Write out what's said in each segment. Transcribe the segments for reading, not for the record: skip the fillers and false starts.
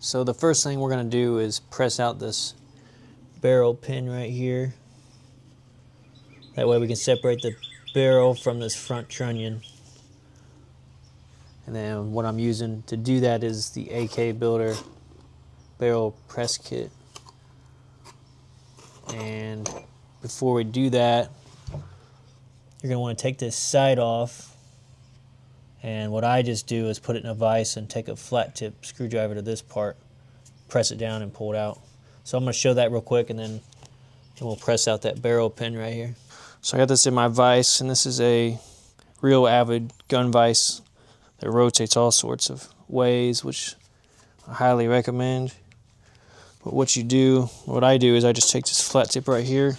So the first thing we're going to do is press out this barrel pin right here. That way we can separate the barrel from this front trunnion. And then what I'm using to do that is the AK Builder barrel press kit. And before we do that, you're going to want to take this side off. And what I just do is put it in a vise and take a flat tip screwdriver to this part, press it down and pull it out. So I'm going to show that real quick, and then we'll press out that barrel pin right here. So I got this in my vise, and this is a real Avid gun vise that rotates all sorts of ways, which I highly recommend. But what I do is I just take this flat tip right here,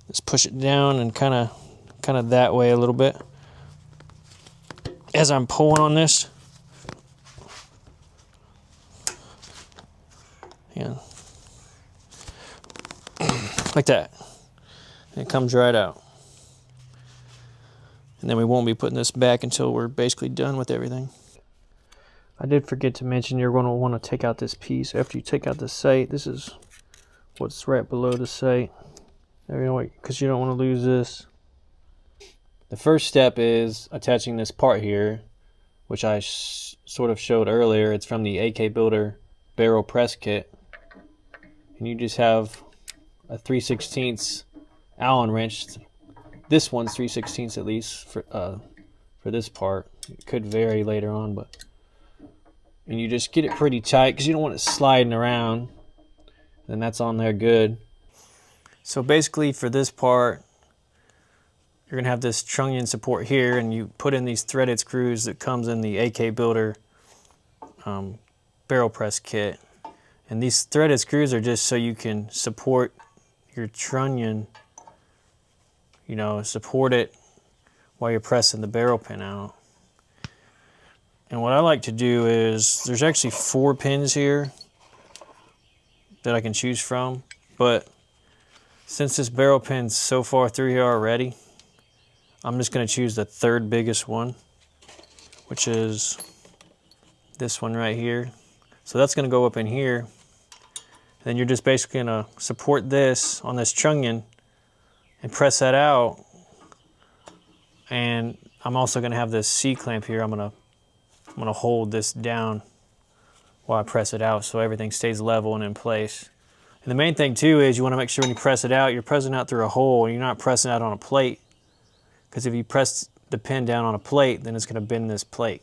just push it down and kind of that way a little bit. As I'm pulling on this, yeah, like that, and it comes right out. And then we won't be putting this back until we're basically done with everything. I did forget to mention you're going to want to take out this piece. After you take out the sight, this is what's right below the sight, because you don't want to lose this. The first step is attaching this part here, which I sort of showed earlier. It's from the AK Builder barrel press kit. And you just have a 3/16 Allen wrench. This one's 3/16 at least for this part. It could vary later on, and you just get it pretty tight because you don't want it sliding around. And that's on there good. So basically for this part, you're going to have this trunnion support here, and you put in these threaded screws that comes in the AK Builder barrel press kit. And these threaded screws are just so you can support your trunnion, support it while you're pressing the barrel pin out. And what I like to do is, there's actually 4 pins here that I can choose from, but since this barrel pin's so far through here already, I'm just going to choose the 3rd biggest one, which is this one right here. So that's going to go up in here. Then you're just basically going to support this on this trunnion and press that out. And I'm also going to have this C-clamp here. I'm going to hold this down while I press it out so everything stays level and in place. And the main thing too is you want to make sure when you press it out, you're pressing out through a hole and you're not pressing out on a plate. Because if you press the pin down on a plate, then it's going to bend this plate.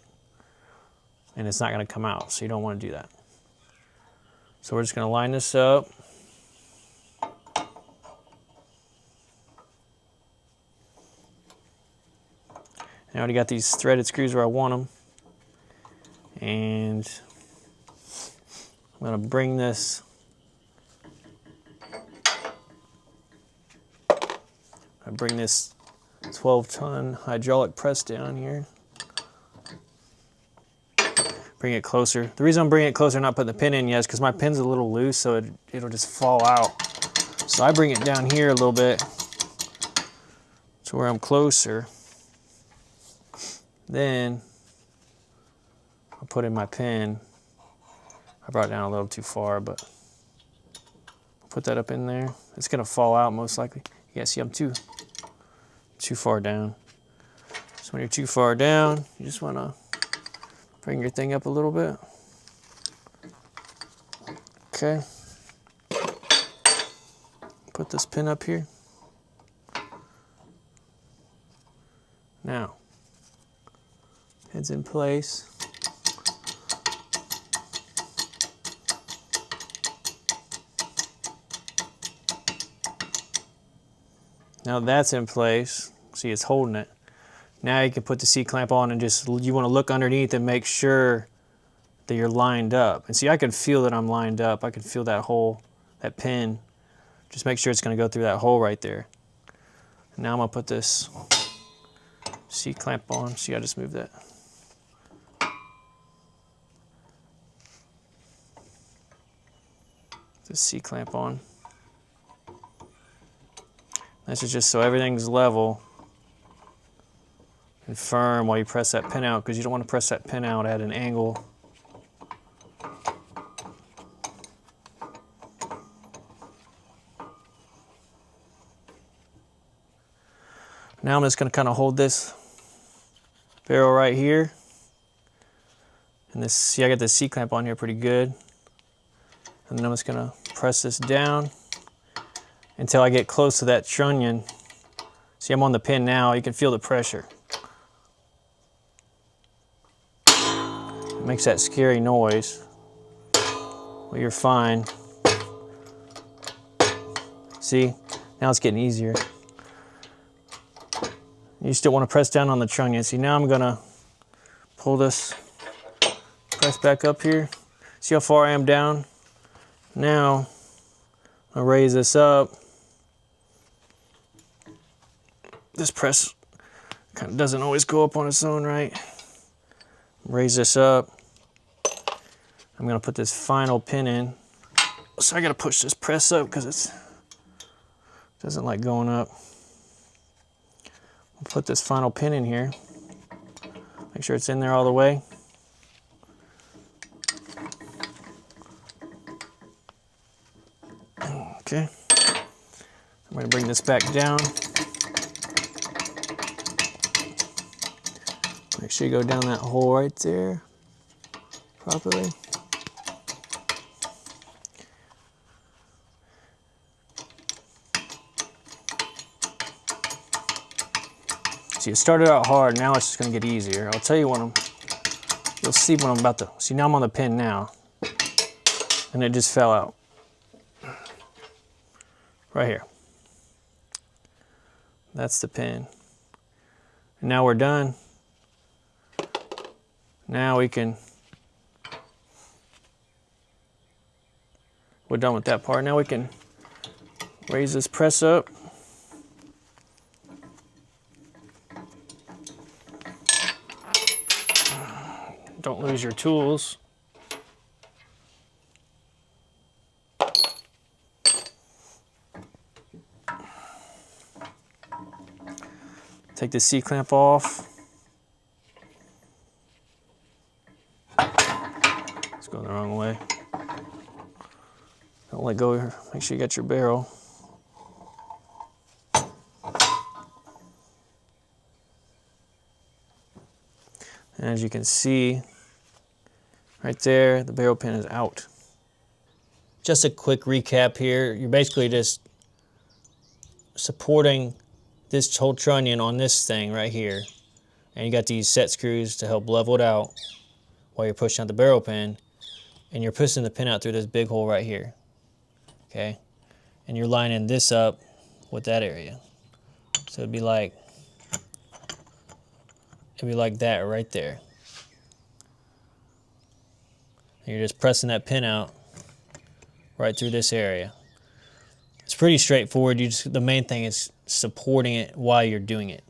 And it's not going to come out, so you don't want to do that. So we're just going to line this up. I already got these threaded screws where I want them. And I'm going to bring this I bring this 12-ton hydraulic press down here. Bring it closer. The reason I'm bringing it closer, not putting the pin in yet, is because my pin's a little loose, so it'll just fall out. So I bring it down here a little bit to where I'm closer. Then I'll put in my pin. I brought it down a little too far, but I'll put that up in there. It's gonna fall out most likely. Yeah, see, I'm too far down. So when you're too far down, you just wanna bring your thing up a little bit. Okay. Put this pin up here. Now, head's in place. Now that's in place. See, it's holding it. Now you can put the C-clamp on and you want to look underneath and make sure that you're lined up. And see, I can feel that I'm lined up. I can feel that hole, that pin. Just make sure it's going to go through that hole right there. And now I'm going to put this C-clamp on. See, I just moved that. This C-clamp on. This is just so everything's level and firm while you press that pin out, because you don't want to press that pin out at an angle Now I'm just going to kind of hold this barrel right here. And this, see, I got the C-clamp on here pretty good. And then I'm just going to press this down until I get close to that trunnion. See, I'm on the pin now. You can feel the pressure. It makes that scary noise. Well, you're fine. See, now it's getting easier. You still want to press down on the trunnion. See, now I'm gonna pull this, press back up here. See how far I am down? Now, I'll raise this up. This press kind of doesn't always go up on its own, right? Raise this up. I'm gonna put this final pin in. So I gotta push this press up because it doesn't like going up. I'll put this final pin in here. Make sure it's in there all the way. Okay. I'm gonna bring this back down. Make sure you go down that hole right there properly. See, it started out hard, now it's just gonna get easier. I'll tell you when you'll see when I'm about to, see now I'm on the pin now, and it just fell out. Right here. That's the pin. And now we're done. Now we're done with that part. Now we can raise this press up. Don't lose your tools. Take the C-clamp off. It's going the wrong way. Don't let go here. Make sure you got your barrel. And as you can see, right there, the barrel pin is out. Just a quick recap here. You're basically just supporting this whole trunnion on this thing right here. And you got these set screws to help level it out while you're pushing out the barrel pin. And you're pushing the pin out through this big hole right here. Okay? And you're lining this up with that area. So it'd be like that right there. And you're just pressing that pin out right through this area. It's pretty straightforward. The main thing is supporting it while you're doing it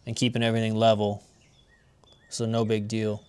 and keeping everything level. So no big deal.